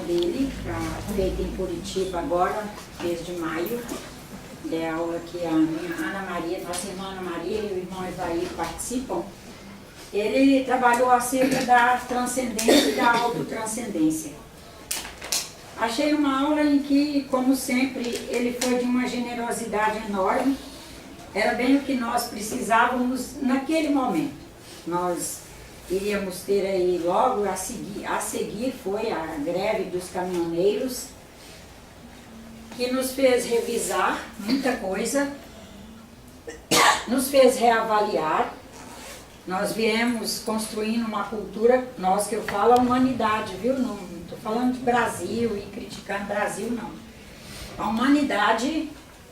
dele, feita em Curitiba agora, mês de maio. É a aula que a minha Ana Maria, nossa irmã Ana Maria e o irmão Evair participam. Ele trabalhou acerca da transcendência e da autotranscendência. Achei uma aula em que, como sempre, ele foi de uma generosidade enorme. Era bem o que nós precisávamos naquele momento. Nós iríamos ter aí logo a seguir foi a greve dos caminhoneiros, que nos fez revisar muita coisa, nos fez reavaliar. Nós viemos construindo uma cultura, nós que eu falo a humanidade, viu? Não estou falando de Brasil e criticando Brasil, não. A humanidade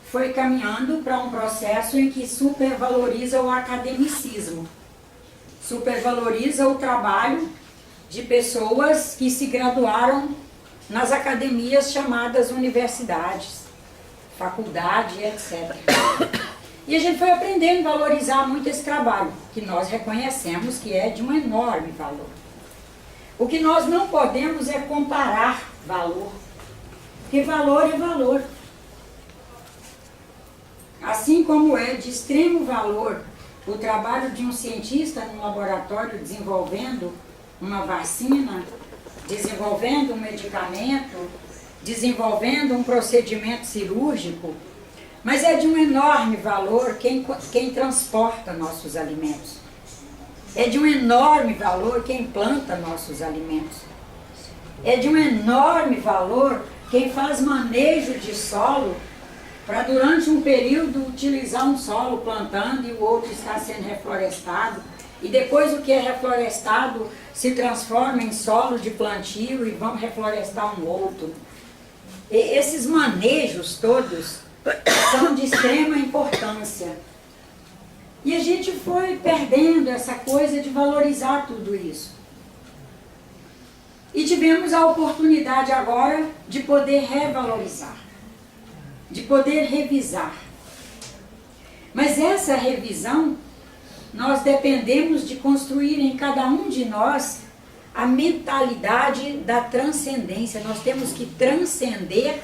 foi caminhando para um processo em que supervaloriza o academicismo, supervaloriza o trabalho de pessoas que se graduaram nas academias chamadas universidades, faculdade, etc. E a gente foi aprendendo a valorizar muito esse trabalho, que nós reconhecemos que é de um enorme valor. O que nós não podemos é comparar valor, porque valor é valor. Assim como é de extremo valor o trabalho de um cientista no laboratório desenvolvendo uma vacina, desenvolvendo um medicamento, desenvolvendo um procedimento cirúrgico, mas é de um enorme valor quem transporta nossos alimentos. É de um enorme valor quem planta nossos alimentos. É de um enorme valor quem faz manejo de solo para durante um período utilizar um solo plantando e o outro está sendo reflorestado. E depois o que é reflorestado se transforma em solo de plantio e vamos reflorestar um outro. E esses manejos todos são de extrema importância. E a gente foi perdendo essa coisa de valorizar tudo isso. E tivemos a oportunidade agora de poder revalorizar, de poder revisar. Mas essa revisão, nós dependemos de construir em cada um de nós a mentalidade da transcendência. Nós temos que transcender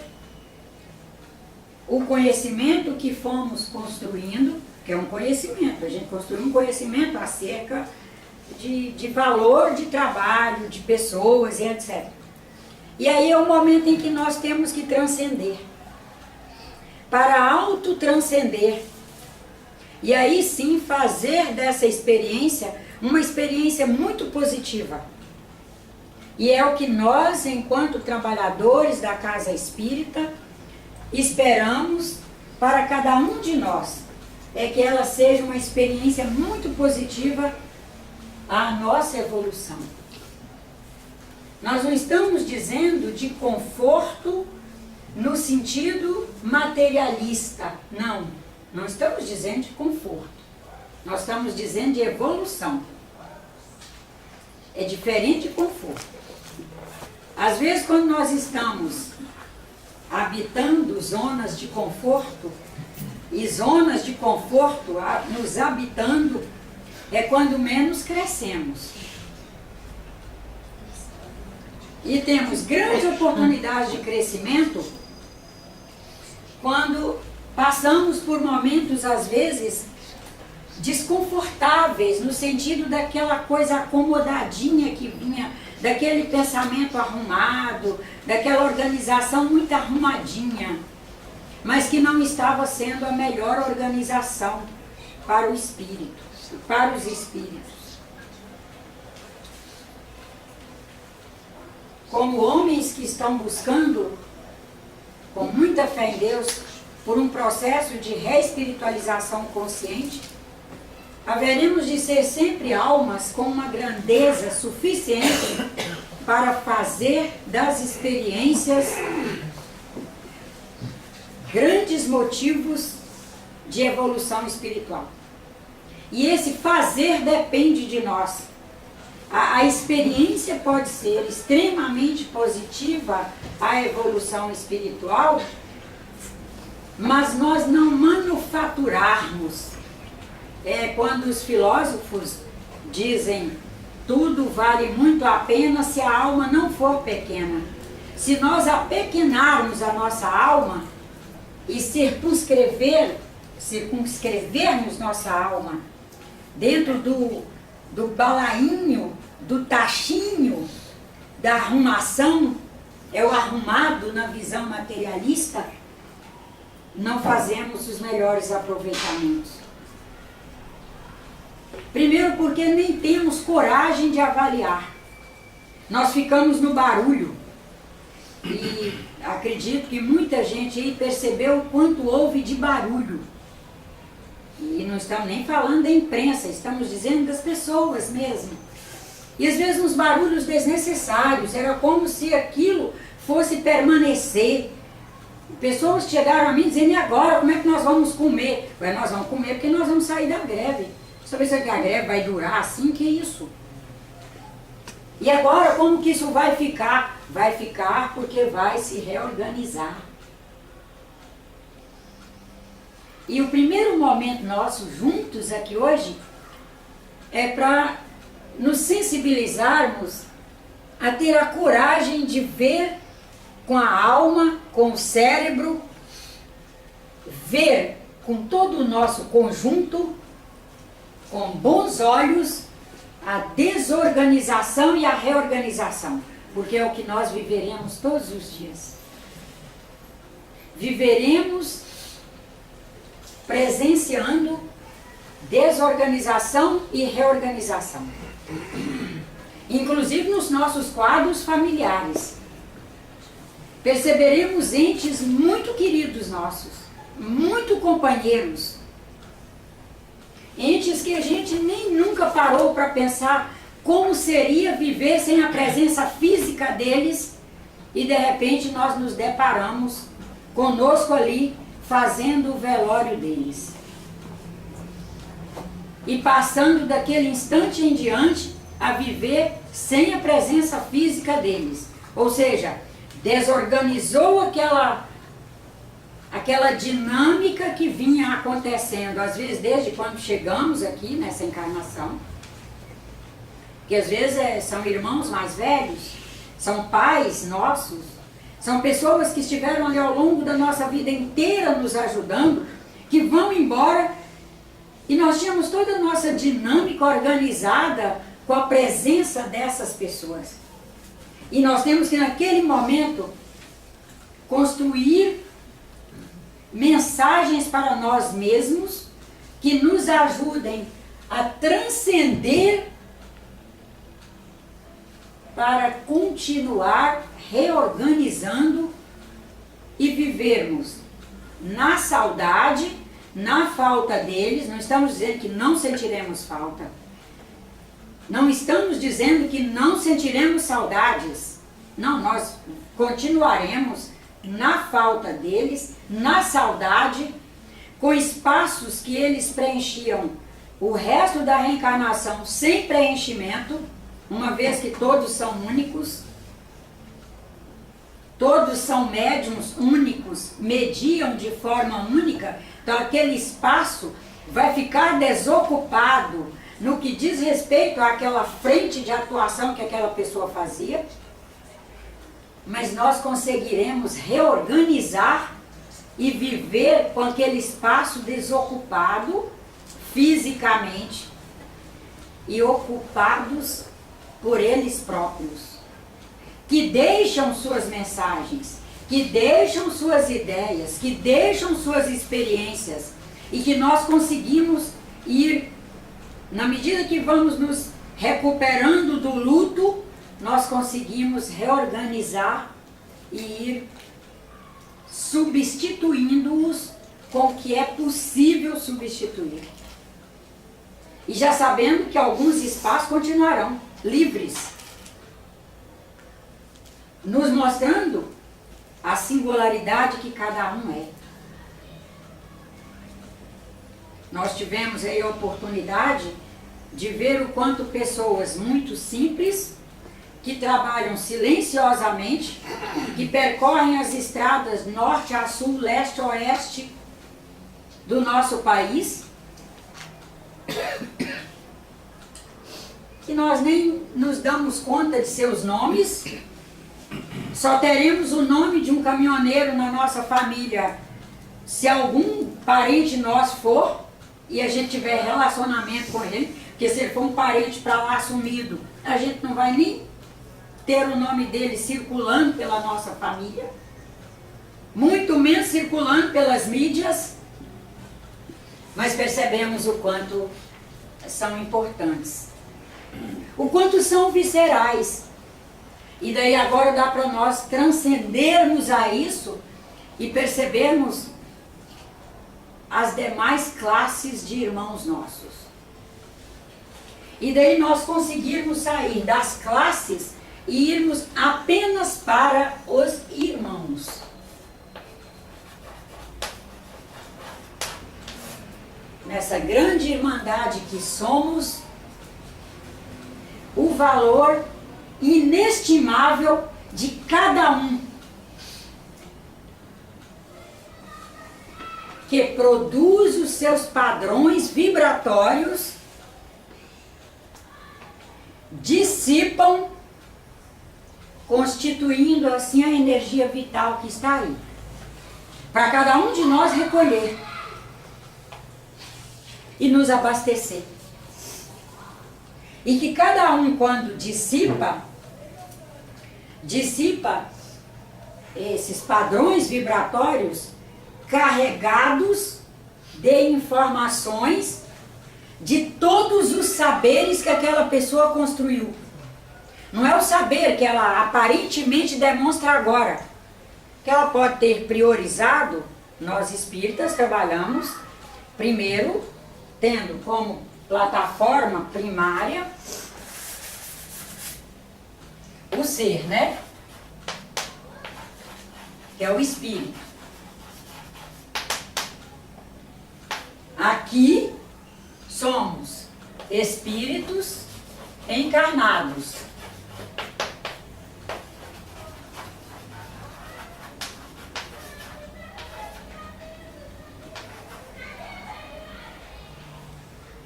o conhecimento que fomos construindo, que é um conhecimento. A gente construiu um conhecimento acerca de valor de trabalho, de pessoas e etc. E aí é o momento em que nós temos que transcender. Para autotranscender. E aí sim fazer dessa experiência uma experiência muito positiva. E é o que nós, enquanto trabalhadores da casa espírita, esperamos para cada um de nós. É que ela seja uma experiência muito positiva à nossa evolução. Nós não estamos dizendo de conforto no sentido materialista, não. Não estamos dizendo de conforto. Nós estamos dizendo de evolução. É diferente de conforto. Às vezes, quando nós estamos habitando zonas de conforto, e zonas de conforto nos habitando, é quando menos crescemos. E temos grandes oportunidades de crescimento quando passamos por momentos, às vezes, desconfortáveis, no sentido daquela coisa acomodadinha que vinha, daquele pensamento arrumado, daquela organização muito arrumadinha, mas que não estava sendo a melhor organização para o espírito, para os espíritos. Como homens que estão buscando, com muita fé em Deus, por um processo de reespiritualização consciente, haveremos de ser sempre almas com uma grandeza suficiente para fazer das experiências grandes motivos de evolução espiritual. E esse fazer depende de nós. A experiência pode ser extremamente positiva, a evolução espiritual, mas nós não manufaturarmos. Quando os filósofos dizem tudo vale muito a pena se a alma não for pequena. se nós apequenarmos a nossa alma e circunscrevermos nossa alma dentro do balainho, do tachinho da arrumação, é o arrumado na visão materialista, não fazemos os melhores aproveitamentos. Primeiro porque nem temos coragem de avaliar. Nós ficamos no barulho. E acredito que muita gente aí percebeu o quanto houve de barulho. E não estamos nem falando da imprensa, estamos dizendo das pessoas mesmo. E às vezes uns barulhos desnecessários, era como se aquilo fosse permanecer. Pessoas chegaram a mim dizendo, e agora, como é que nós vamos comer? Ué, nós vamos comer porque nós vamos sair da greve. Você pensa que a greve vai durar assim? Que isso? E agora, como que isso vai ficar? Vai ficar porque vai se reorganizar. E o primeiro momento nosso juntos aqui hoje é para nos sensibilizarmos a ter a coragem de ver com a alma, com o cérebro, ver com todo o nosso conjunto, com bons olhos, a desorganização e a reorganização, porque é o que nós viveremos todos os dias. Viveremos presenciando desorganização e reorganização, inclusive nos nossos quadros familiares. Perceberemos entes muito queridos nossos, muito companheiros, entes que a gente nem nunca parou para pensar como seria viver sem a presença física deles, e de repente nós nos deparamos conosco ali fazendo o velório deles. E passando daquele instante em diante a viver sem a presença física deles. Ou seja, desorganizou aquela dinâmica que vinha acontecendo, às vezes desde quando chegamos aqui nessa encarnação, que às vezes são irmãos mais velhos, são pais nossos, são pessoas que estiveram ali ao longo da nossa vida inteira nos ajudando, que vão embora, e nós tínhamos toda a nossa dinâmica organizada com a presença dessas pessoas. E nós temos que naquele momento construir mensagens para nós mesmos que nos ajudem a transcender para continuar reorganizando e vivermos na saudade, na falta deles. Não estamos dizendo que não sentiremos falta. Não estamos dizendo que não sentiremos saudades. Não, nós continuaremos na falta deles, na saudade, com espaços que eles preenchiam o resto da reencarnação sem preenchimento, uma vez que todos são únicos, todos são médiums únicos, mediam de forma única, então aquele espaço vai ficar desocupado no que diz respeito àquela frente de atuação que aquela pessoa fazia, mas nós conseguiremos reorganizar e viver com aquele espaço desocupado fisicamente e ocupados por eles próprios, que deixam suas mensagens, que deixam suas ideias, que deixam suas experiências, e que nós conseguimos ir, na medida que vamos nos recuperando do luto, nós conseguimos reorganizar e ir substituindo-os com o que é possível substituir. E já sabendo que alguns espaços continuarão livres, nos mostrando a singularidade que cada um é. Nós tivemos aí a oportunidade de ver o quanto pessoas muito simples, que trabalham silenciosamente, que percorrem as estradas norte a sul, leste a oeste do nosso país, que nós nem nos damos conta de seus nomes, Só teremos o nome de um caminhoneiro na nossa família se algum parente nosso for e a gente tiver relacionamento com ele, porque se ele for um parente para lá sumido, a gente não vai nem ter o nome dele circulando pela nossa família, muito menos circulando pelas mídias, mas percebemos o quanto são importantes, o quanto são viscerais. E daí agora dá para nós transcendermos a isso e percebermos as demais classes de irmãos nossos. E daí nós conseguirmos sair das classes e irmos apenas para os irmãos. Nessa grande irmandade que somos, o valor inestimável de cada um que produz os seus padrões vibratórios, dissipam, constituindo assim a energia vital que está aí, para cada um de nós recolher e nos abastecer. E que cada um, quando dissipa esses padrões vibratórios carregados de informações de todos os saberes que aquela pessoa construiu. Não é o saber que ela aparentemente demonstra agora, que ela pode ter priorizado. Nós espíritas trabalhamos primeiro tendo como plataforma primária o ser, né? Que é o espírito. Aqui somos espíritos encarnados.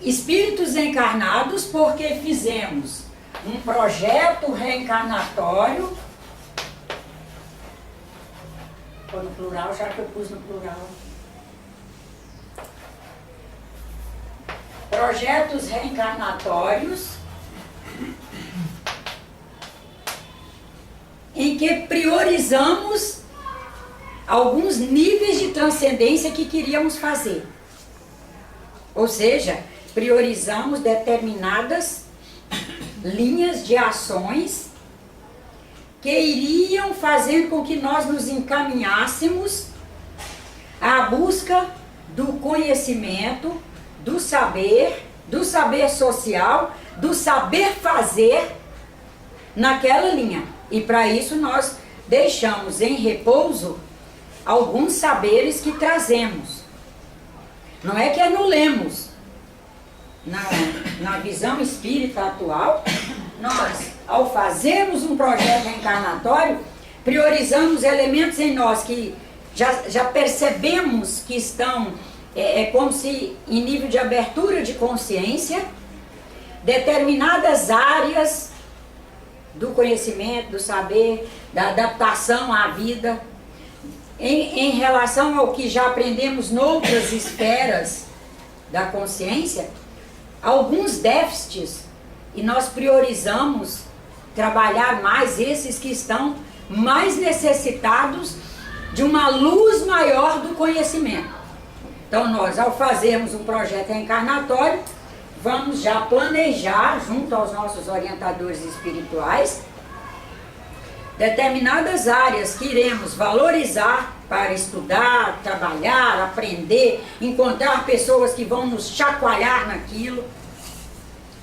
Espíritos encarnados porque fizemos um projeto reencarnatório. Foi no plural, já que eu pus no plural. Projetos reencarnatórios em que priorizamos alguns níveis de transcendência que queríamos fazer. Ou seja, priorizamos determinadas linhas de ações que iriam fazer com que nós nos encaminhássemos à busca do conhecimento, do saber social, do saber fazer naquela linha. E para isso nós deixamos em repouso alguns saberes que trazemos. Não é que anulemos. Na visão espírita atual, nós, ao fazermos um projeto reencarnatório, priorizamos elementos em nós que já percebemos que estão, como se em nível de abertura de consciência, determinadas áreas do conhecimento, do saber, da adaptação à vida, em relação ao que já aprendemos noutras esferas da consciência, alguns déficits, e nós priorizamos trabalhar mais esses que estão mais necessitados de uma luz maior do conhecimento. Então nós, ao fazermos um projeto reencarnatório, vamos já planejar, junto aos nossos orientadores espirituais, determinadas áreas que iremos valorizar para estudar, trabalhar, aprender, encontrar pessoas que vão nos chacoalhar naquilo.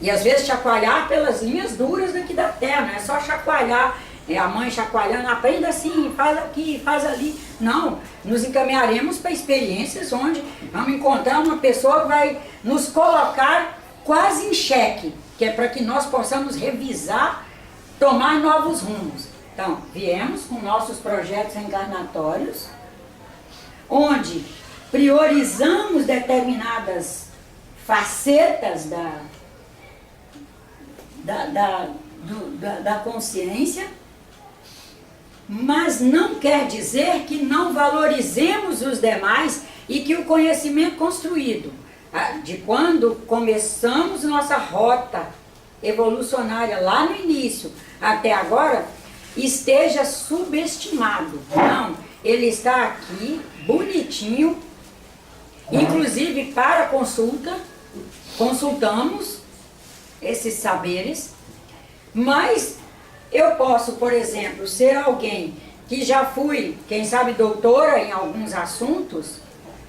E às vezes chacoalhar pelas linhas duras daqui da terra, não é só chacoalhar, a mãe chacoalhando, aprenda assim, faz aqui, faz ali. Não, nos encaminharemos para experiências onde vamos encontrar uma pessoa que vai nos colocar quase em xeque, que é para que nós possamos revisar, tomar novos rumos. Então, viemos com nossos projetos reencarnatórios, onde priorizamos determinadas facetas da consciência, mas não quer dizer que não valorizemos os demais e que o conhecimento construído, de quando começamos nossa rota evolucionária lá no início até agora, esteja subestimado. Não, ele está aqui bonitinho, inclusive para consulta, consultamos esses saberes, mas eu posso, por exemplo, ser alguém que já fui, quem sabe, doutora em alguns assuntos,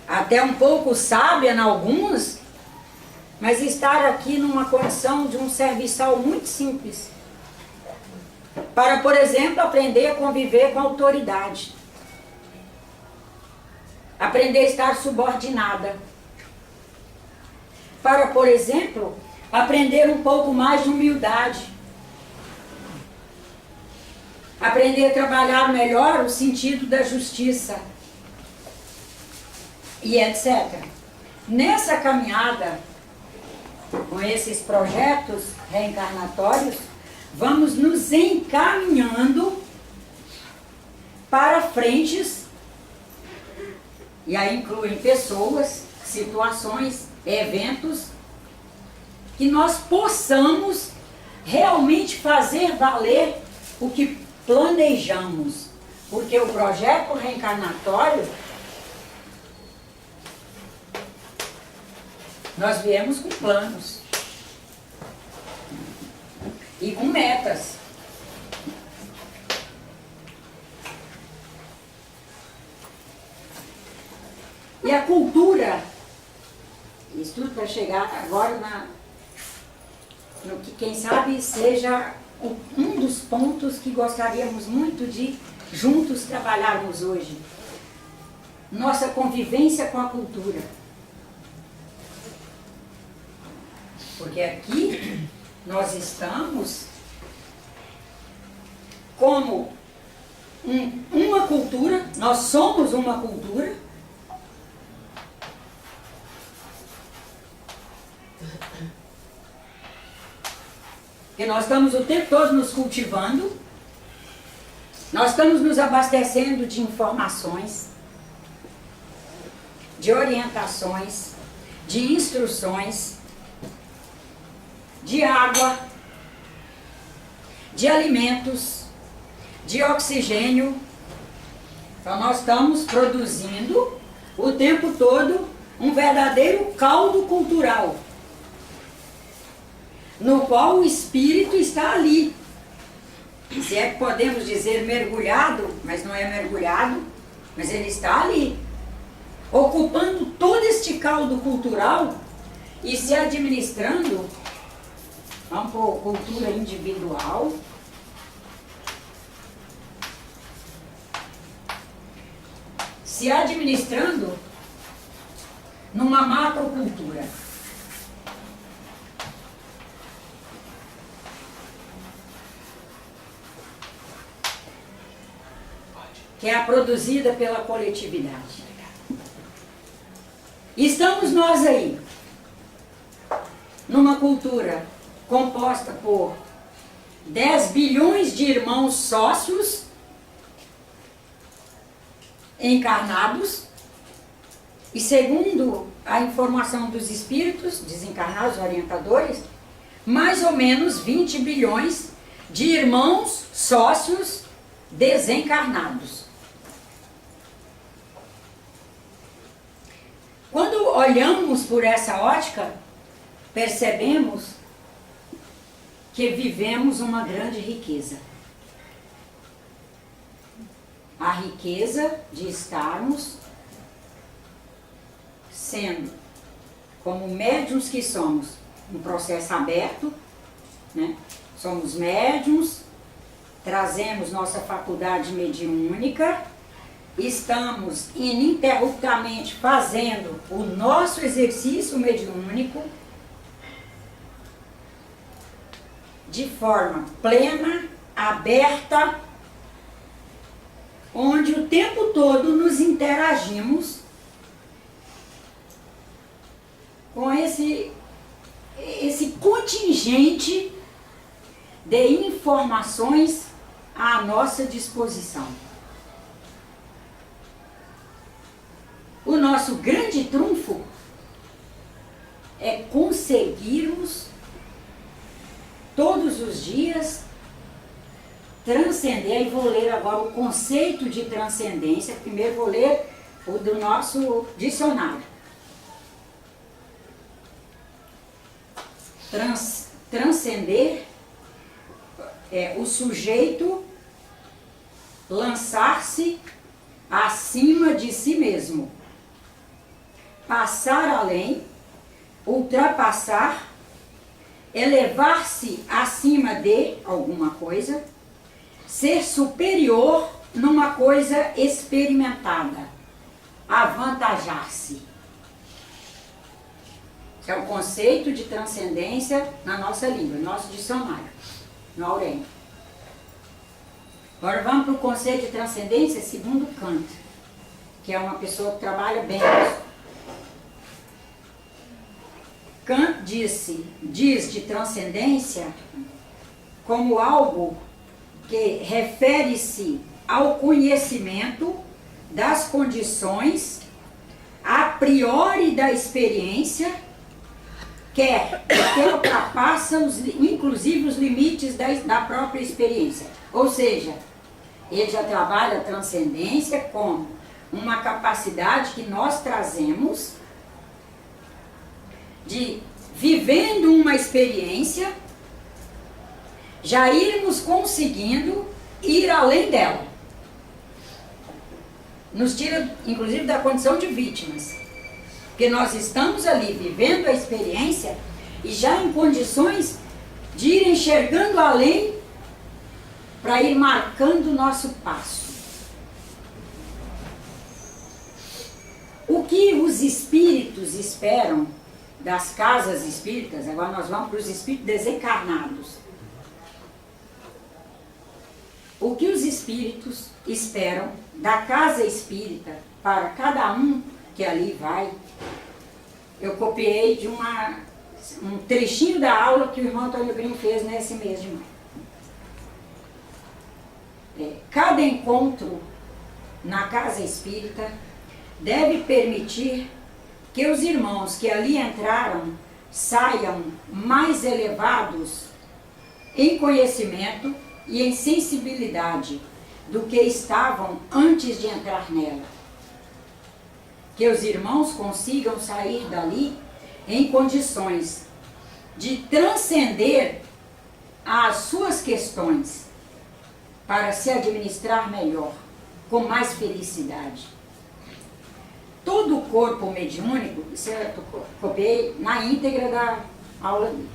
até um pouco sábia em alguns, mas estar aqui numa condição de um serviçal muito simples. Para, por exemplo, aprender a conviver com a autoridade. Aprender a estar subordinada. Para, por exemplo, aprender um pouco mais de humildade. Aprender a trabalhar melhor o sentido da justiça. E etc. Nessa caminhada, com esses projetos reencarnatórios, vamos nos encaminhando para frentes, e aí incluem pessoas, situações, eventos, que nós possamos realmente fazer valer o que planejamos. Porque o projeto reencarnatório, nós viemos com planos e com metas. E a cultura, isso tudo para chegar agora no que, quem sabe, seja um dos pontos que gostaríamos muito de juntos trabalharmos hoje. Nossa convivência com a cultura. Porque aqui nós estamos como uma cultura, nós somos uma cultura, que nós estamos o tempo todo nos cultivando, nós estamos nos abastecendo de informações, de orientações, de instruções, de água, de alimentos, de oxigênio. Então nós estamos produzindo o tempo todo um verdadeiro caldo cultural, no qual o espírito está ali. Se é que podemos dizer mergulhado, mas não é mergulhado, mas ele está ali, ocupando todo este caldo cultural e se administrando. Vamos por cultura individual, se administrando numa macrocultura. Que é a produzida pela coletividade. Estamos nós aí, numa cultura composta por 10 bilhões de irmãos sócios encarnados, e segundo a informação dos espíritos desencarnados, orientadores, mais ou menos 20 bilhões de irmãos sócios desencarnados. Quando olhamos por essa ótica, percebemos que vivemos uma grande riqueza. A riqueza de estarmos sendo, como médiuns que somos, um processo aberto, né? Somos médiuns, trazemos nossa faculdade mediúnica, estamos ininterruptamente fazendo o nosso exercício mediúnico de forma plena, aberta, onde o tempo todo nos interagimos com esse contingente de informações à nossa disposição. O nosso grande trunfo é conseguirmos todos os dias transcender. E vou ler agora o conceito de transcendência. Primeiro vou ler o do nosso dicionário. Transcender é o sujeito lançar-se acima de si mesmo, passar além, ultrapassar, elevar-se acima de alguma coisa, ser superior numa coisa experimentada, avantajar-se. É o conceito de transcendência na nossa língua, no nosso dicionário, no Aurélio. Agora vamos para o conceito de transcendência segundo Kant, que é uma pessoa que trabalha bem isso. Kant diz de transcendência como algo que refere-se ao conhecimento das condições a priori da experiência, que ultrapassa inclusive os limites da própria experiência. Ou seja, ele já trabalha a transcendência como uma capacidade que nós trazemos de, vivendo uma experiência, já irmos conseguindo ir além dela. Nos tira, inclusive, da condição de vítimas. Porque nós estamos ali vivendo a experiência e já em condições de ir enxergando além para ir marcando o nosso passo. O que os espíritos esperam das casas espíritas, agora nós vamos para os espíritos desencarnados. O que os espíritos esperam da casa espírita para cada um que ali vai? Eu copiei de um trechinho da aula que o irmão Antônio Brino fez nesse mês de maio. Cada encontro na casa espírita deve permitir que os irmãos que ali entraram saiam mais elevados em conhecimento e em sensibilidade do que estavam antes de entrar nela. Que os irmãos consigam sair dali em condições de transcender as suas questões para se administrar melhor, com mais felicidade. Todo o corpo mediúnico, isso eu copiei na íntegra da aula ali.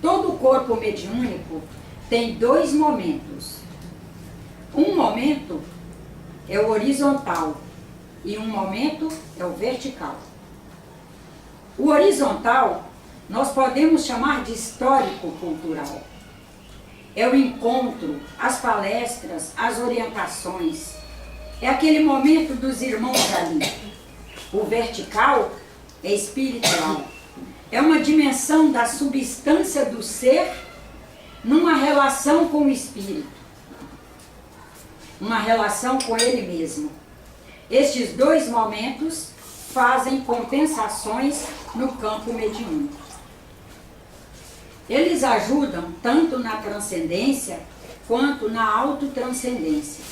Todo o corpo mediúnico tem dois momentos. Um momento é o horizontal e um momento é o vertical. O horizontal nós podemos chamar de histórico-cultural. É o encontro, as palestras, as orientações. É aquele momento dos irmãos ali. O vertical é espiritual. É uma dimensão da substância do ser numa relação com o espírito. Uma relação com ele mesmo. Estes dois momentos fazem compensações no campo mediúnico. Eles ajudam tanto na transcendência quanto na autotranscendência.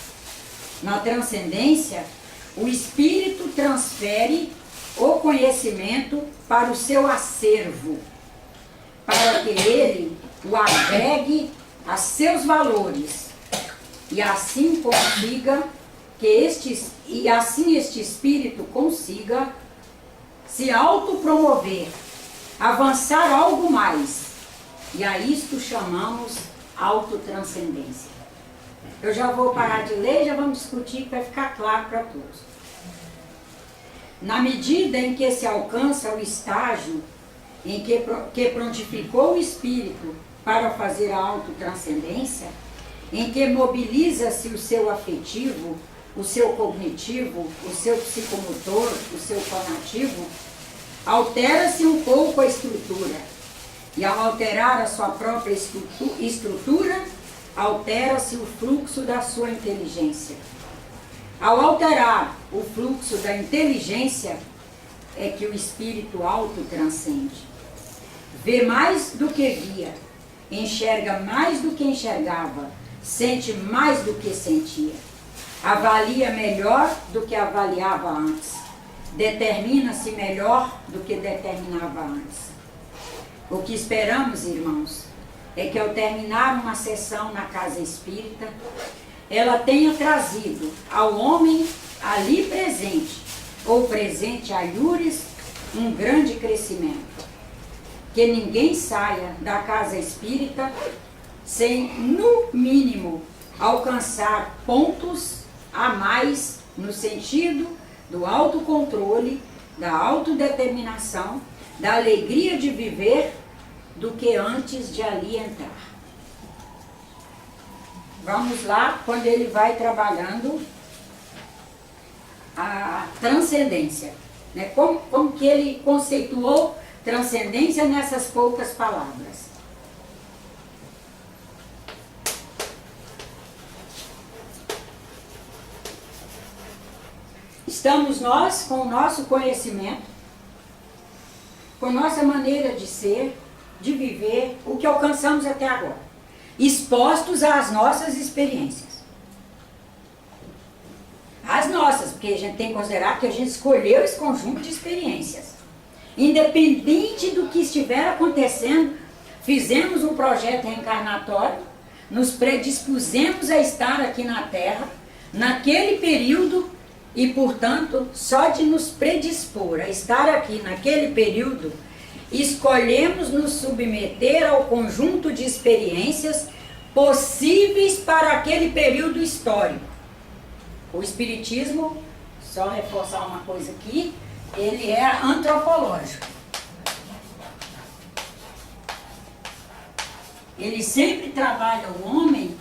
Na transcendência, o espírito transfere o conhecimento para o seu acervo, para que ele o agregue a seus valores e assim consiga este espírito consiga se autopromover, avançar algo mais. E a isto chamamos autotranscendência. Eu já vou parar de ler e já vamos discutir para ficar claro para todos. Na medida em que se alcança o estágio em que prontificou o espírito para fazer a autotranscendência, em que mobiliza-se o seu afetivo, o seu cognitivo, o seu psicomotor, o seu fonativo, altera-se um pouco a estrutura. E ao alterar a sua própria estrutura, altera-se o fluxo da sua inteligência. Ao alterar o fluxo da inteligência, é que o espírito alto transcende. Vê mais do que via, enxerga mais do que enxergava, sente mais do que sentia, avalia melhor do que avaliava antes, determina-se melhor do que determinava antes. O que esperamos, irmãos, é que ao terminar uma sessão na casa espírita, ela tenha trazido ao homem ali presente, ou presente a Lures, um grande crescimento. Que ninguém saia da casa espírita sem, no mínimo, alcançar pontos a mais no sentido do autocontrole, da autodeterminação, da alegria de viver, do que antes de ali entrar. Vamos lá, quando ele vai trabalhando a transcendência, né? Como que ele conceituou transcendência nessas poucas palavras. Estamos nós, com o nosso conhecimento, com nossa maneira de ser, de viver, o que alcançamos até agora, expostos às nossas experiências. As nossas, porque a gente tem que considerar que a gente escolheu esse conjunto de experiências. Independente do que estiver acontecendo, fizemos um projeto reencarnatório, nos predispusemos a estar aqui na Terra, naquele período, e, portanto, só de nos predispor a estar aqui naquele período, escolhemos nos submeter ao conjunto de experiências possíveis para aquele período histórico. O Espiritismo, só reforçar uma coisa aqui, ele é antropológico. Ele sempre trabalha o homem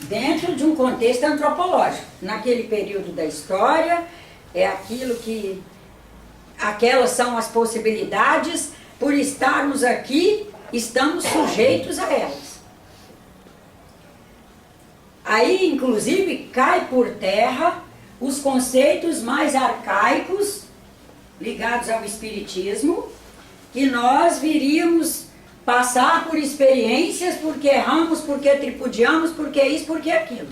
dentro de um contexto antropológico. Naquele período da história, é aquilo que... aquelas são as possibilidades, por estarmos aqui, estamos sujeitos a elas. Aí, inclusive, cai por terra os conceitos mais arcaicos ligados ao Espiritismo, que nós viríamos passar por experiências porque erramos, porque tripudiamos, porque isso, porque aquilo.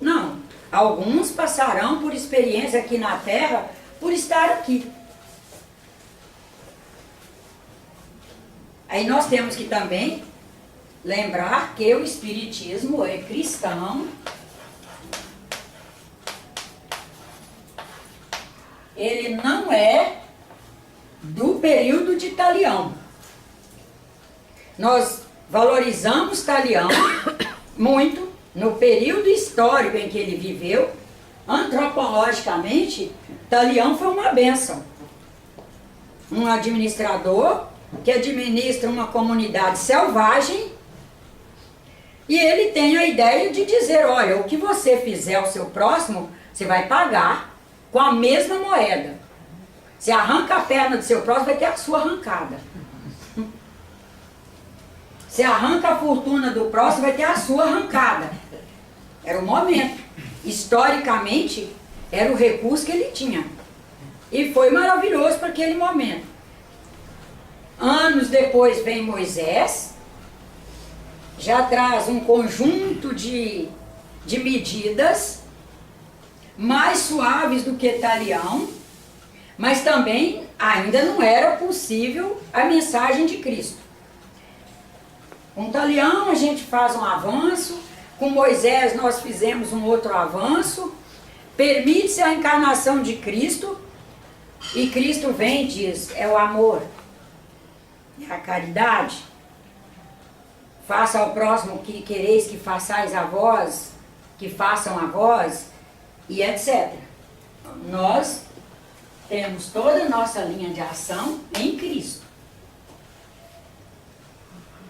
Não. Alguns passarão por experiência aqui na Terra por estar aqui. Aí nós temos que também lembrar que o Espiritismo é cristão. Ele não é do período de Talião. Nós valorizamos Talião muito no período histórico em que ele viveu. Antropologicamente, Talião foi uma bênção. Um administrador que administra uma comunidade selvagem, e ele tem a ideia de dizer, olha, o que você fizer ao seu próximo, você vai pagar com a mesma moeda. Se arranca a perna do seu próximo, vai ter a sua arrancada. Se arranca a fortuna do próximo, vai ter a sua arrancada. Era o momento. Historicamente, era o recurso que ele tinha. E foi maravilhoso para aquele momento. Anos depois vem Moisés, já traz um conjunto de medidas mais suaves do que Talião, mas também ainda não era possível a mensagem de Cristo. Com Talião a gente faz um avanço, com Moisés nós fizemos um outro avanço, permite-se a encarnação de Cristo, e Cristo vem e diz, é o amor, é a caridade, faça ao próximo o que quereis que façais a vós, que façam a vós, e etc. Nós temos toda a nossa linha de ação em Cristo,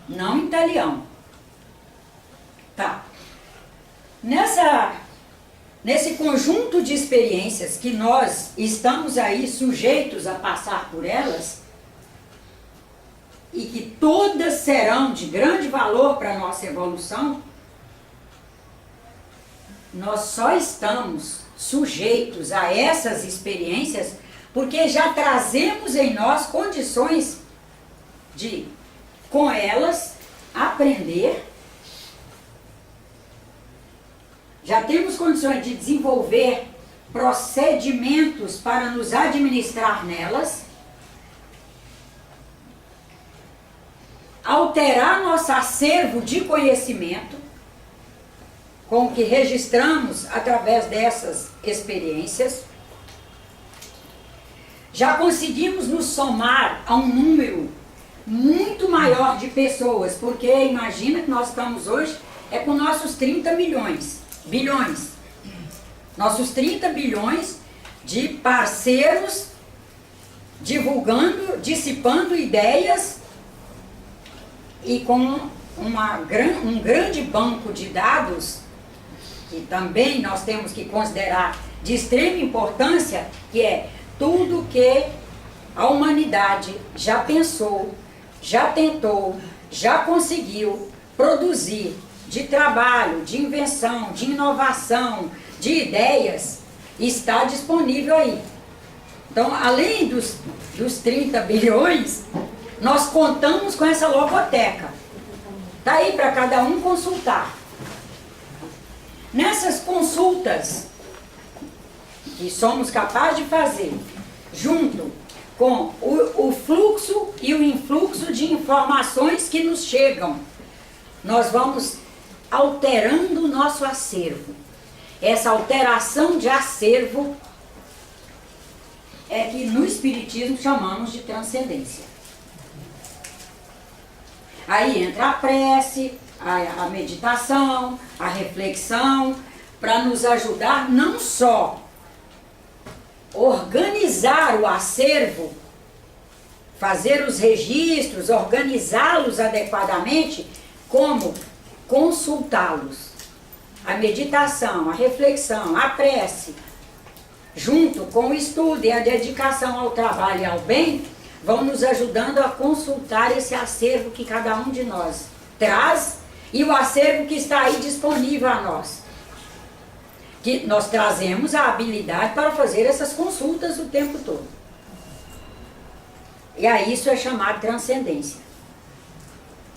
não em Talião. Tá. Nesse conjunto de experiências que nós estamos aí sujeitos a passar por elas, e que todas serão de grande valor para a nossa evolução, nós só estamos sujeitos a essas experiências porque já trazemos em nós condições de, com elas, aprender. Já temos condições de desenvolver procedimentos para nos administrar nelas, alterar nosso acervo de conhecimento, com o que registramos através dessas experiências. Já conseguimos nos somar a um número muito maior de pessoas, porque imagina que nós estamos hoje com nossos 30 bilhões. Nossos 30 bilhões de parceiros divulgando, dissipando ideias e com um grande banco de dados, que também nós temos que considerar de extrema importância, que é tudo que a humanidade já pensou, já tentou, já conseguiu produzir de trabalho, de invenção, de inovação, de ideias, está disponível aí. Então, além dos 30 bilhões, nós contamos com essa logoteca. Está aí para cada um consultar. Nessas consultas que somos capazes de fazer, junto com o fluxo e o influxo de informações que nos chegam, nós vamos alterando o nosso acervo. Essa alteração de acervo é que no Espiritismo chamamos de transcendência. Aí entra a prece, a meditação, a reflexão, para nos ajudar não só organizar o acervo, fazer os registros, organizá-los adequadamente, como consultá-los. A meditação, a reflexão, a prece, junto com o estudo e a dedicação ao trabalho e ao bem, vão nos ajudando a consultar esse acervo que cada um de nós traz e o acervo que está aí disponível a nós. Que nós trazemos a habilidade para fazer essas consultas o tempo todo. E aí isso é chamado de transcendência.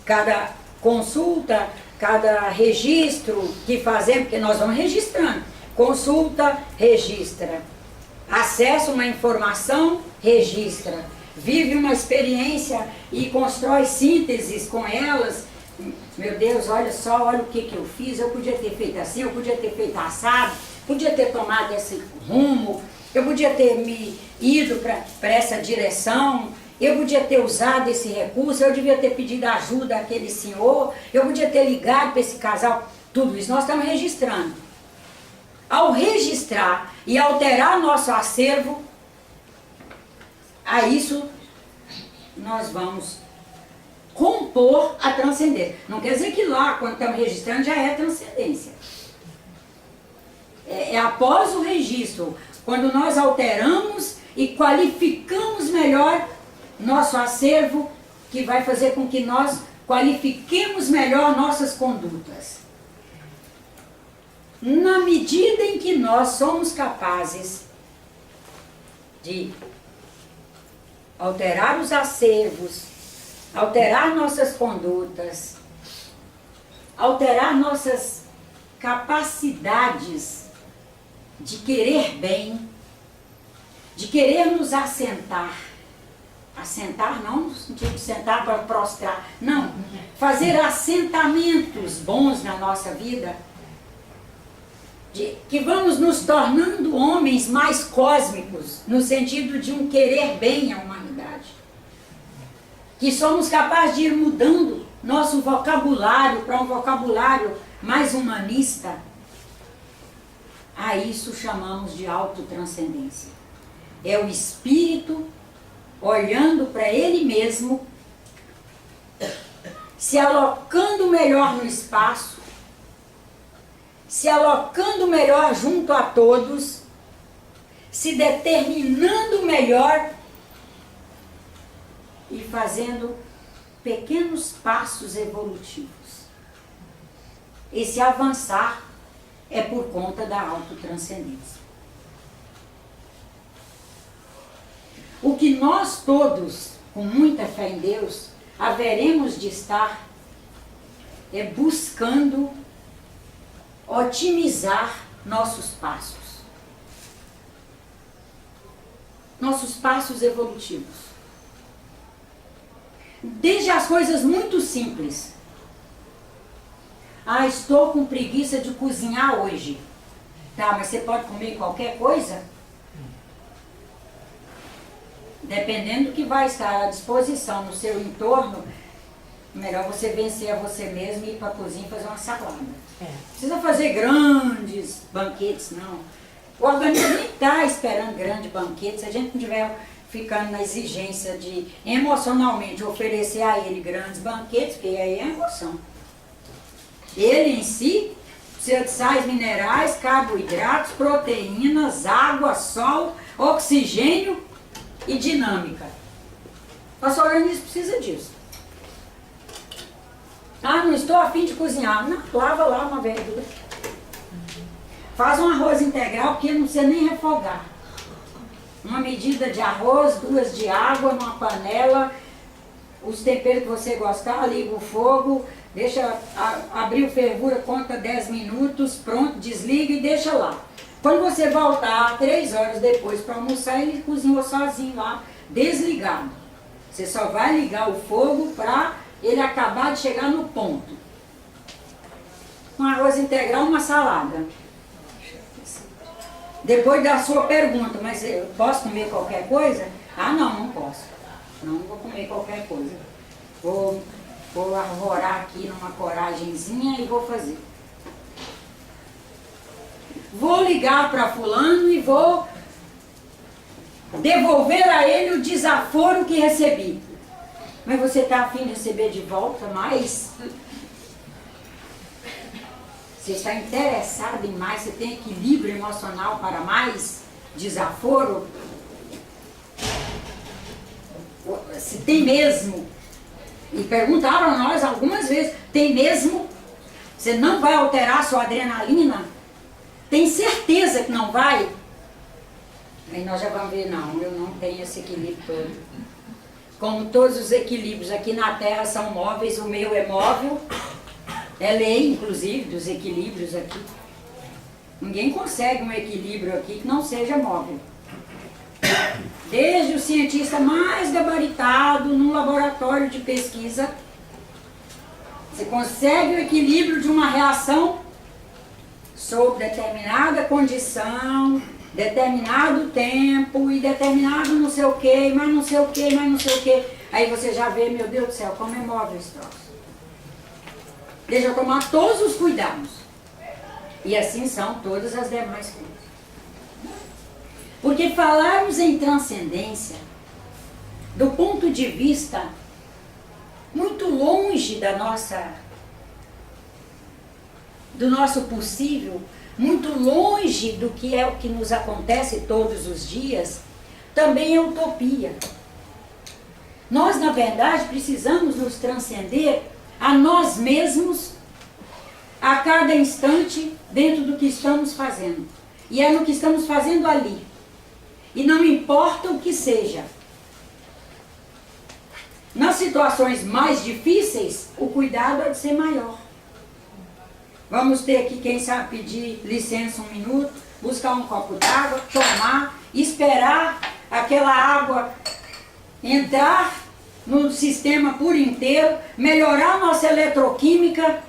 Cada consulta, cada registro que fazemos, porque nós vamos registrando. Consulta, registra. Acessa uma informação, registra. Vive uma experiência e constrói sínteses com elas. Meu Deus, olha só, olha o que eu fiz, eu podia ter feito assim, eu podia ter feito assado, podia ter tomado esse rumo, eu podia ter me ido para essa direção, eu podia ter usado esse recurso, eu devia ter pedido ajuda àquele senhor, eu podia ter ligado para esse casal. Tudo isso nós estamos registrando. Ao registrar e alterar nosso acervo, a isso nós vamos compor a transcendência. Não quer dizer que lá, quando estamos registrando, já é transcendência. É após o registro, quando nós alteramos e qualificamos melhor nosso acervo, que vai fazer com que nós qualifiquemos melhor nossas condutas. Na medida em que nós somos capazes de alterar os acervos, alterar nossas condutas, alterar nossas capacidades de querer bem, de querer nos assentar. Assentar não no sentido de sentar para prostrar, não. Fazer assentamentos bons na nossa vida, que vamos nos tornando homens mais cósmicos, no sentido de um querer bem à humanidade. Que somos capazes de ir mudando nosso vocabulário para um vocabulário mais humanista. A isso chamamos de autotranscendência. É o espírito olhando para ele mesmo, se alocando melhor no espaço, se alocando melhor junto a todos, se determinando melhor e fazendo pequenos passos evolutivos. Esse avançar é por conta da autotranscendência. O que nós todos, com muita fé em Deus, haveremos de estar é buscando otimizar nossos passos. Nossos passos evolutivos. Desde as coisas muito simples. Ah, estou com preguiça de cozinhar hoje. Tá, mas você pode comer qualquer coisa? Dependendo do que vai estar à disposição no seu entorno, melhor você vencer a você mesmo e ir para a cozinha e fazer uma salada. Não precisa fazer grandes banquetes, não. O organismo nem está esperando grandes banquetes. Se a gente não estiver ficando na exigência de emocionalmente oferecer a ele grandes banquetes, porque aí é emoção. Ele em si precisa de sais minerais, carboidratos, proteínas, água, sol, oxigênio e dinâmica. Nosso organismo precisa disso. Ah, não estou a fim de cozinhar. Não, lava lá uma verdura. Faz um arroz integral, porque não precisa nem refogar. Uma medida de arroz, 2 de água, numa panela, os temperos que você gostar, liga o fogo, deixa abrir o fervura, conta 10 minutos, pronto, desliga e deixa lá. Quando você voltar 3 horas depois para almoçar, ele cozinhou sozinho lá, desligado. Você só vai ligar o fogo para ele acabar de chegar no ponto. Um arroz integral, uma salada. Depois da sua pergunta, mas eu posso comer qualquer coisa? Ah, não posso. Não vou comer qualquer coisa. Vou arvorar aqui numa coragenzinha e vou fazer. Vou ligar para fulano e vou devolver a ele o desaforo que recebi. Mas você está a fim de receber de volta mais? Você está interessado em mais? Você tem equilíbrio emocional para mais desaforo? Se tem mesmo? E perguntaram a nós algumas vezes, tem mesmo? Você não vai alterar a sua adrenalina? Tem certeza que não vai? Aí nós já vamos ver, não, eu não tenho esse equilíbrio todo. Como todos os equilíbrios aqui na Terra são móveis, o meu é móvel. É lei, inclusive, dos equilíbrios aqui. Ninguém consegue um equilíbrio aqui que não seja móvel. Desde o cientista mais gabaritado num laboratório de pesquisa, você consegue o equilíbrio de uma reação sob determinada condição, determinado tempo e determinado não sei o que, mas não sei o que, mas não sei o que. Aí você já vê, meu Deus do céu, como é móvel esse troço. Deixa eu tomar todos os cuidados. E assim são todas as demais coisas. Porque falarmos em transcendência, do ponto de vista muito longe do nosso possível, muito longe do que é o que nos acontece todos os dias, também é utopia. Nós, na verdade, precisamos nos transcender a nós mesmos a cada instante dentro do que estamos fazendo. E é no que estamos fazendo ali. E não importa o que seja. Nas situações mais difíceis, o cuidado é de ser maior. Vamos ter aqui, quem sabe, pedir licença 1 minuto, buscar um copo d'água, tomar, esperar aquela água entrar no sistema por inteiro, melhorar nossa eletroquímica,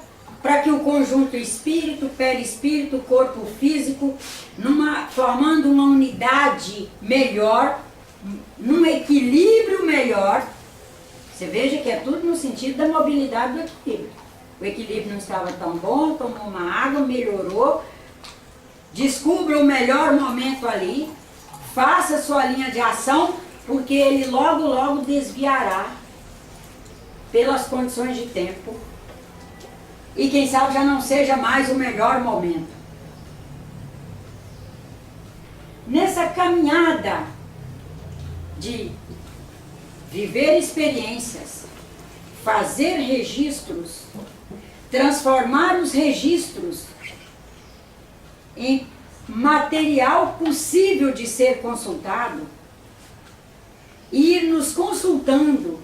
para que o conjunto espírito, perispírito, corpo físico, formando uma unidade melhor, num equilíbrio melhor. Você veja que é tudo no sentido da mobilidade do equilíbrio. O equilíbrio não estava tão bom, tomou uma água, melhorou, descubra o melhor momento ali, faça sua linha de ação, porque ele logo desviará pelas condições de tempo e quem sabe já não seja mais o melhor momento. Nessa caminhada de viver experiências, fazer registros, transformar os registros em material possível de ser consultado, e ir nos consultando,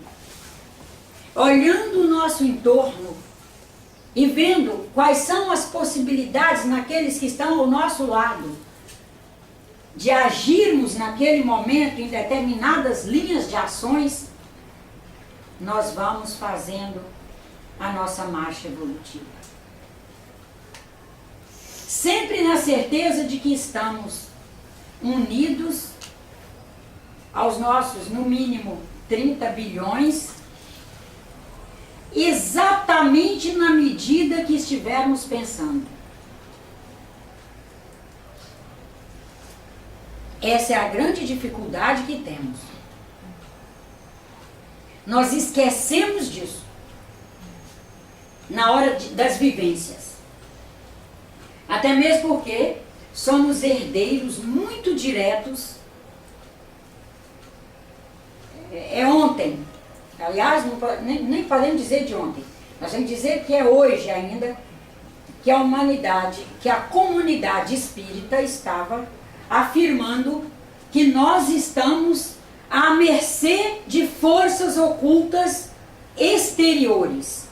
olhando o nosso entorno e vendo quais são as possibilidades naqueles que estão ao nosso lado, de agirmos naquele momento em determinadas linhas de ações, nós vamos fazendo a nossa marcha evolutiva. Sempre na certeza de que estamos unidos aos nossos, no mínimo, 30 bilhões, exatamente na medida que estivermos pensando. Essa é a grande dificuldade que temos. Nós esquecemos disso na hora das vivências. Até mesmo porque somos herdeiros muito diretos. É ontem, aliás, nem podemos dizer de ontem, nós vamos dizer que é hoje ainda, que a humanidade, que a comunidade espírita estava afirmando que nós estamos à mercê de forças ocultas exteriores.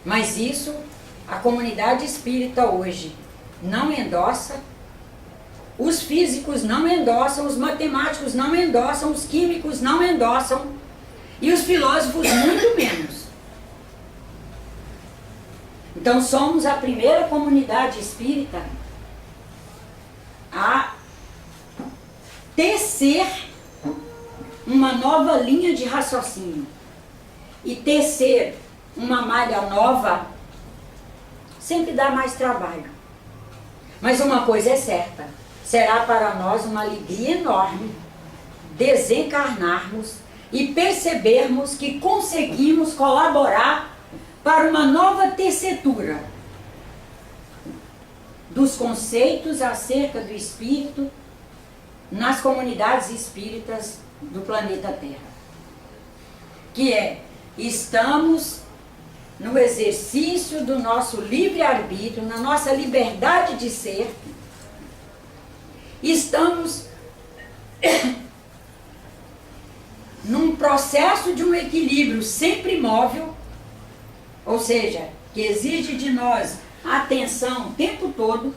Mas isso a comunidade espírita hoje não endossa, os físicos não endossam, os matemáticos não endossam, os químicos não endossam e os filósofos muito menos. Então somos a primeira comunidade espírita a tecer uma nova linha de raciocínio. E tecer uma malha nova sempre dá mais trabalho. Mas uma coisa é certa, será para nós uma alegria enorme desencarnarmos e percebermos que conseguimos colaborar para uma nova tessitura dos conceitos acerca do espírito nas comunidades espíritas do planeta Terra. Que é, estamos no exercício do nosso livre-arbítrio, na nossa liberdade de ser, estamos num processo de um equilíbrio sempre móvel, ou seja, que exige de nós atenção o tempo todo,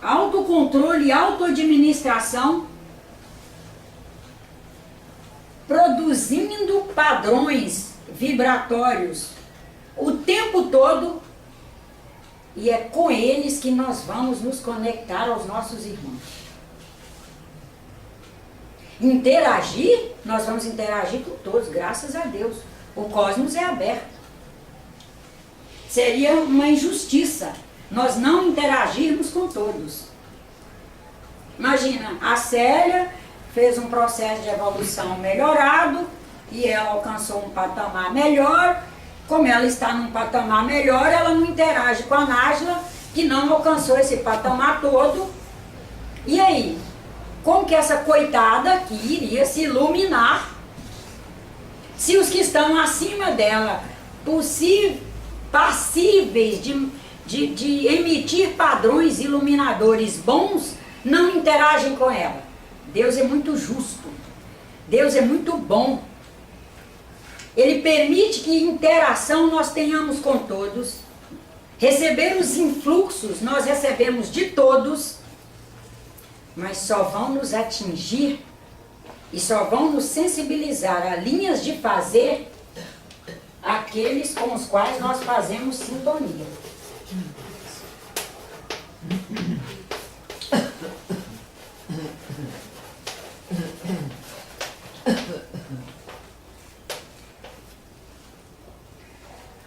autocontrole e autoadministração, produzindo padrões vibratórios o tempo todo, e é com eles que nós vamos nos conectar aos nossos irmãos. Interagir, nós vamos interagir com todos, graças a Deus. O cosmos é aberto. Seria uma injustiça nós não interagirmos com todos. Imagina, a Célia fez um processo de evolução melhorado e ela alcançou um patamar melhor. Como ela está num patamar melhor, ela não interage com a Nájila, que não alcançou esse patamar todo. E aí? Como que essa coitada aqui iria se iluminar se os que estão acima dela, passíveis de emitir padrões iluminadores bons, não interagem com ela? Deus é muito justo. Deus é muito bom. Ele permite que interação nós tenhamos com todos. Receber os influxos nós recebemos de todos, mas só vão nos atingir e só vão nos sensibilizar a linhas de fazer aqueles com os quais nós fazemos sintonia.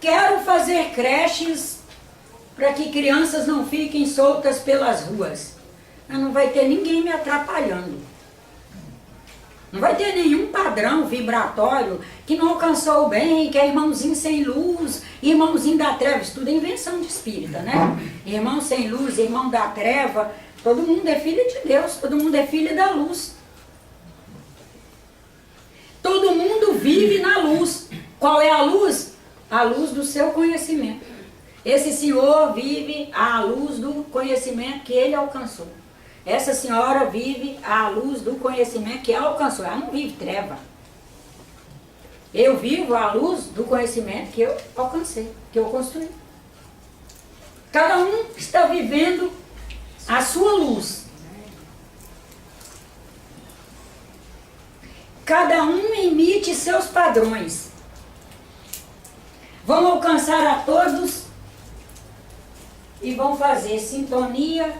Quero fazer creches para que crianças não fiquem soltas pelas ruas. Mas não vai ter ninguém me atrapalhando. Não vai ter nenhum padrão vibratório que não alcançou o bem, que é irmãozinho sem luz, irmãozinho da treva. Isso tudo é invenção de espírita, né? Irmão sem luz, irmão da treva. Todo mundo é filho de Deus, todo mundo é filho da luz. Todo mundo vive na luz. Qual é a luz? A luz do seu conhecimento. Esse senhor vive à luz do conhecimento que ele alcançou. Essa senhora vive à luz do conhecimento que ela alcançou. Ela não vive treva. Eu vivo à luz do conhecimento que eu alcancei, que eu construí. Cada um está vivendo a sua luz. Cada um emite seus padrões. Vão alcançar a todos e vão fazer sintonia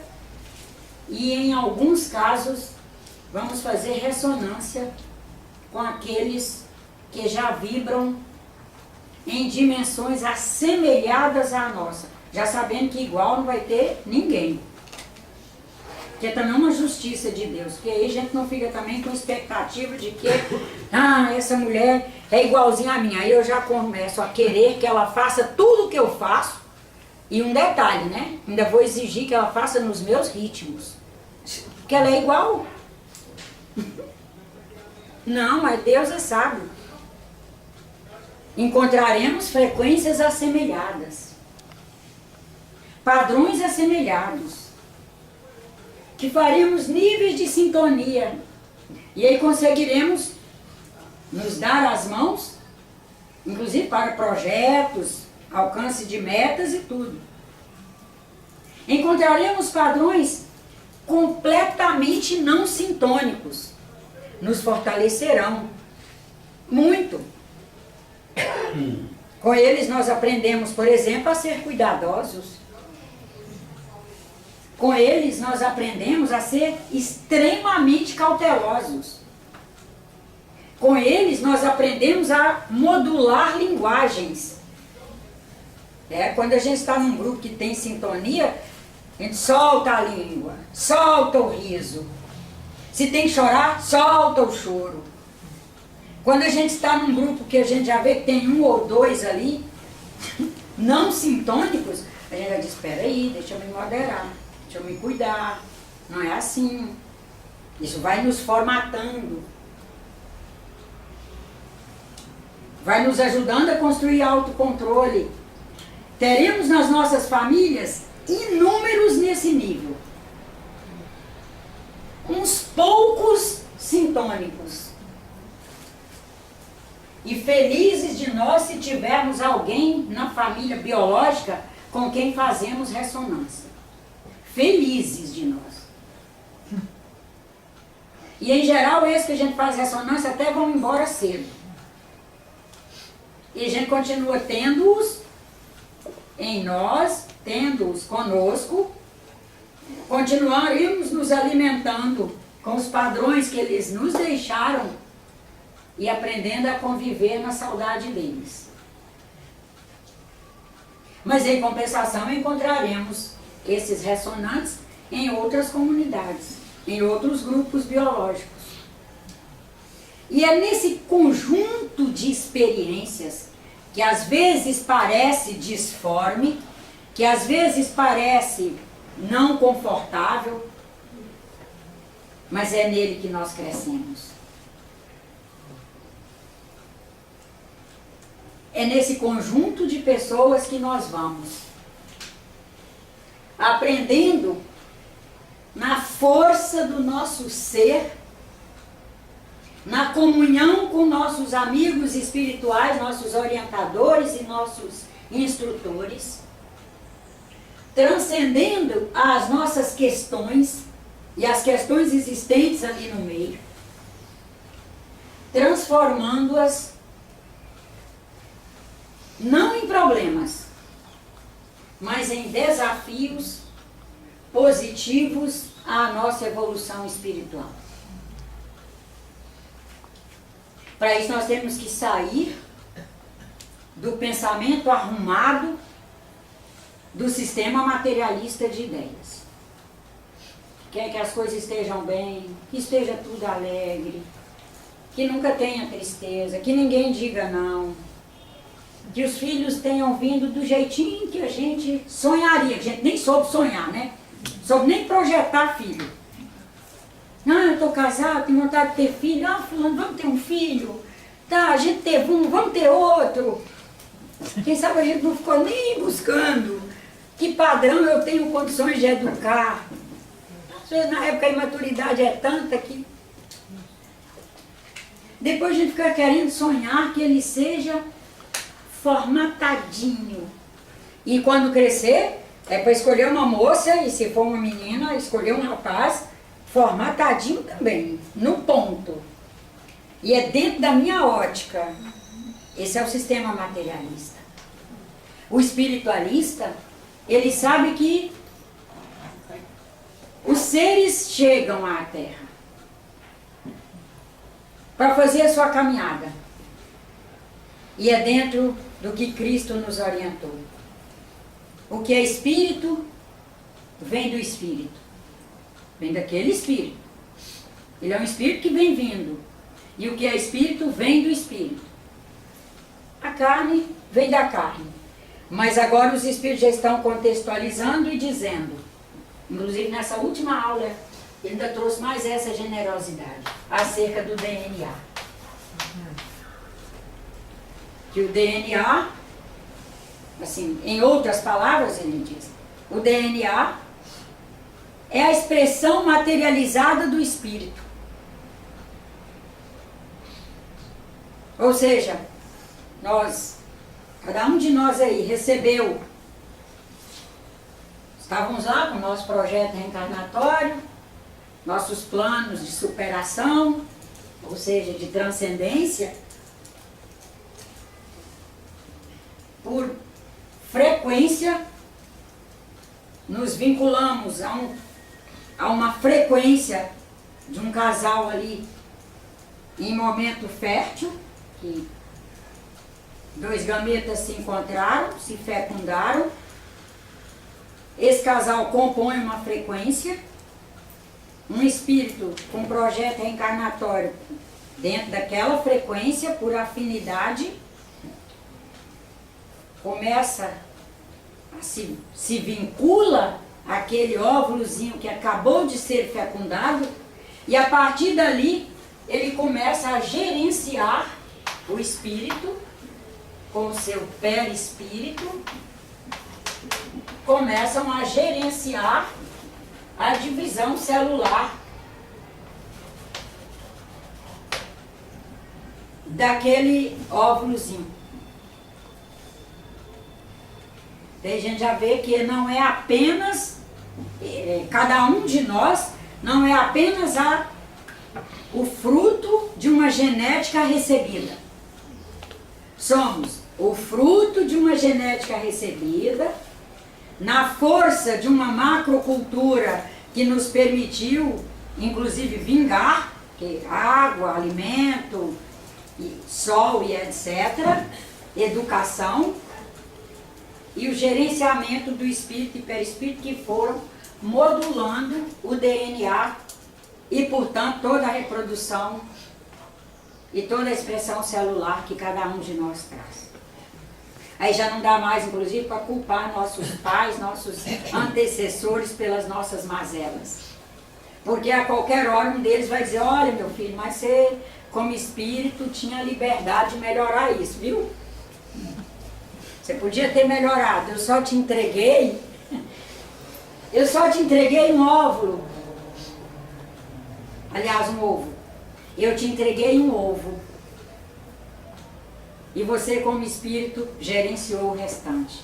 e, em alguns casos, vamos fazer ressonância com aqueles que já vibram em dimensões assemelhadas à nossa. Já sabendo que igual não vai ter ninguém. Que é também uma justiça de Deus. Porque aí a gente não fica também com expectativa de que essa mulher é igualzinha a mim. Aí eu já começo a querer que ela faça tudo o que eu faço. E um detalhe, né? Ainda vou exigir que ela faça nos meus ritmos. Porque ela é igual. Não, mas Deus é sábio. Encontraremos frequências assemelhadas. Padrões assemelhados. Que faremos níveis de sintonia. E aí conseguiremos nos dar as mãos, inclusive para projetos, alcance de metas e tudo. Encontraremos padrões completamente não sintônicos. Nos fortalecerão muito. Com eles nós aprendemos, por exemplo, a ser cuidadosos. Com eles nós aprendemos a ser extremamente cautelosos. Com eles nós aprendemos a modular linguagens. Quando a gente está num grupo que tem sintonia, a gente solta a língua, solta o riso. Se tem que chorar, solta o choro. Quando a gente está num grupo que a gente já vê que tem um ou dois ali, não sintônicos, a gente já diz, espera aí, deixa eu me moderar. Deixa eu me cuidar, não é assim. Isso vai nos formatando. Vai nos ajudando a construir autocontrole. Teremos nas nossas famílias inúmeros nesse nível. Uns poucos sintônicos. E felizes de nós se tivermos alguém na família biológica com quem fazemos ressonância. Felizes de nós. E em geral, esses que a gente faz ressonância até vão embora cedo. E a gente continua tendo-os em nós, tendo-os conosco, continuaremos nos alimentando com os padrões que eles nos deixaram e aprendendo a conviver na saudade deles. Mas em compensação encontraremos esses ressonantes em outras comunidades, em outros grupos biológicos. E é nesse conjunto de experiências que às vezes parece disforme, que às vezes parece não confortável, mas é nele que nós crescemos. É nesse conjunto de pessoas que nós vamos aprendendo na força do nosso ser, na comunhão com nossos amigos espirituais, nossos orientadores e nossos instrutores, transcendendo as nossas questões e as questões existentes ali no meio, transformando-as não em problemas, mas em desafios positivos à nossa evolução espiritual. Para isso nós temos que sair do pensamento arrumado do sistema materialista de ideias. Quer que as coisas estejam bem, que esteja tudo alegre, que nunca tenha tristeza, que ninguém diga não, que os filhos tenham vindo do jeitinho que a gente sonharia, que a gente nem soube sonhar, né? Soube nem projetar filho. Eu estou casado, tenho vontade de ter filho. Fulano, vamos ter um filho. Tá, a gente teve um, vamos ter outro. Quem sabe a gente não ficou nem buscando que padrão eu tenho condições de educar. Às vezes na época a imaturidade é tanta que... Depois a gente fica querendo sonhar que ele seja formatadinho. E quando crescer, é para escolher uma moça, e se for uma menina, escolher um rapaz formatadinho também, no ponto. E é dentro da minha ótica. Esse é o sistema materialista. O espiritualista, ele sabe que os seres chegam à Terra para fazer a sua caminhada. E é dentro do que Cristo nos orientou. O que é espírito, vem do espírito. Vem daquele espírito. Ele é um espírito que vem vindo. E o que é espírito, vem do espírito. A carne vem da carne. Mas agora os espíritos já estão contextualizando e dizendo, inclusive nessa última aula, ele ainda trouxe mais essa generosidade acerca do DNA. Que o DNA, assim, em outras palavras ele diz, o DNA é a expressão materializada do espírito. Ou seja, cada um de nós aí recebeu, estávamos lá com o nosso projeto reencarnatório, nossos planos de superação, ou seja, de transcendência, por frequência, nos vinculamos a uma frequência de um casal ali em momento fértil, que dois gametas se encontraram, se fecundaram. Esse casal compõe uma frequência, um espírito com projeto reencarnatório dentro daquela frequência, por afinidade, começa a se vincula àquele óvulozinho que acabou de ser fecundado, e a partir dali ele começa a gerenciar o espírito com o seu perispírito, começam a gerenciar a divisão celular daquele óvulozinho. Daí a gente já vê que não é apenas, cada um de nós não é apenas o fruto de uma genética recebida. Somos o fruto de uma genética recebida, na força de uma macrocultura que nos permitiu, inclusive, vingar, que água, alimento, sol e etc., educação, e o gerenciamento do espírito e perispírito que foram modulando o DNA e, portanto, toda a reprodução e toda a expressão celular que cada um de nós traz. Aí já não dá mais, inclusive, para culpar nossos pais, nossos antecessores pelas nossas mazelas. Porque a qualquer hora um deles vai dizer, olha meu filho, mas você, como espírito, tinha liberdade de melhorar isso, viu? Você podia ter melhorado, eu só te entreguei um óvulo. Aliás, um ovo. Eu te entreguei um ovo. E você, como espírito, gerenciou o restante.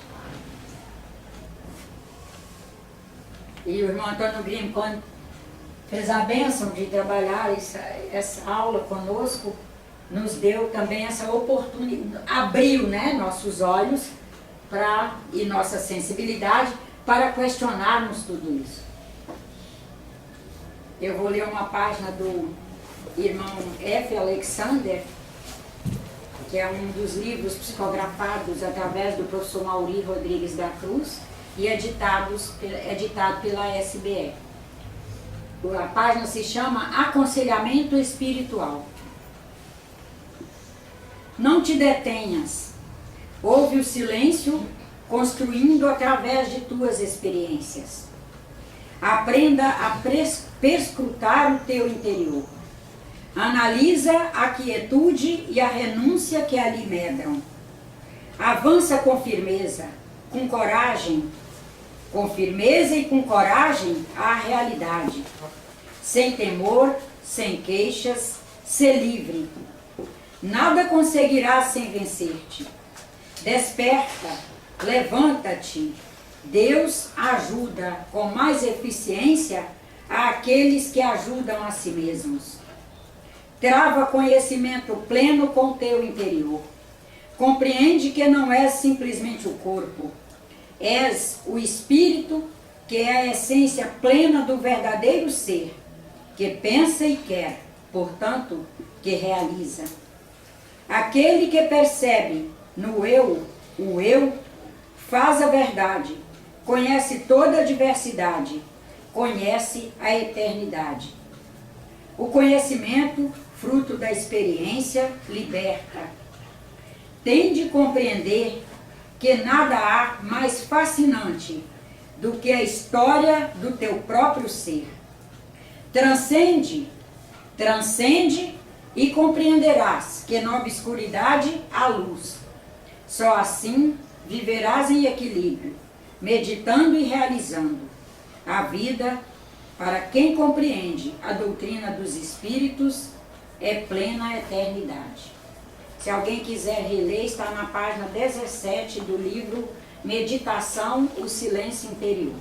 E o irmão Antônio Grimo, quando fez a bênção de trabalhar essa aula conosco, nos deu também essa oportunidade, abriu, né, nossos olhos e nossa sensibilidade para questionarmos tudo isso. Eu vou ler uma página do irmão F. Alexander, que é um dos livros psicografados através do professor Mauri Rodrigues da Cruz e editado pela SBE. A página se chama Aconselhamento Espiritual. Não te detenhas. Ouve o silêncio construindo através de tuas experiências. Aprenda a perscrutar o teu interior. Analisa a quietude e a renúncia que ali medram. Avança com firmeza, com coragem, com firmeza e com coragem à realidade. Sem temor, sem queixas, sê livre. Nada conseguirás sem vencer-te. Desperta, levanta-te. Deus ajuda com mais eficiência àqueles que ajudam a si mesmos. Trava conhecimento pleno com o teu interior. Compreende que não és simplesmente o corpo. És o espírito, que é a essência plena do verdadeiro ser, que pensa e quer, portanto, que realiza. Aquele que percebe no eu, o eu, faz a verdade, conhece toda a diversidade, conhece a eternidade. O conhecimento, fruto da experiência, liberta. Tem de compreender que nada há mais fascinante do que a história do teu próprio ser. Transcende e compreenderás que na obscuridade há luz. Só assim viverás em equilíbrio, meditando e realizando. A vida, para quem compreende a doutrina dos espíritos, é plena eternidade. Se alguém quiser reler, está na página 17 do livro Meditação, o Silêncio Interior.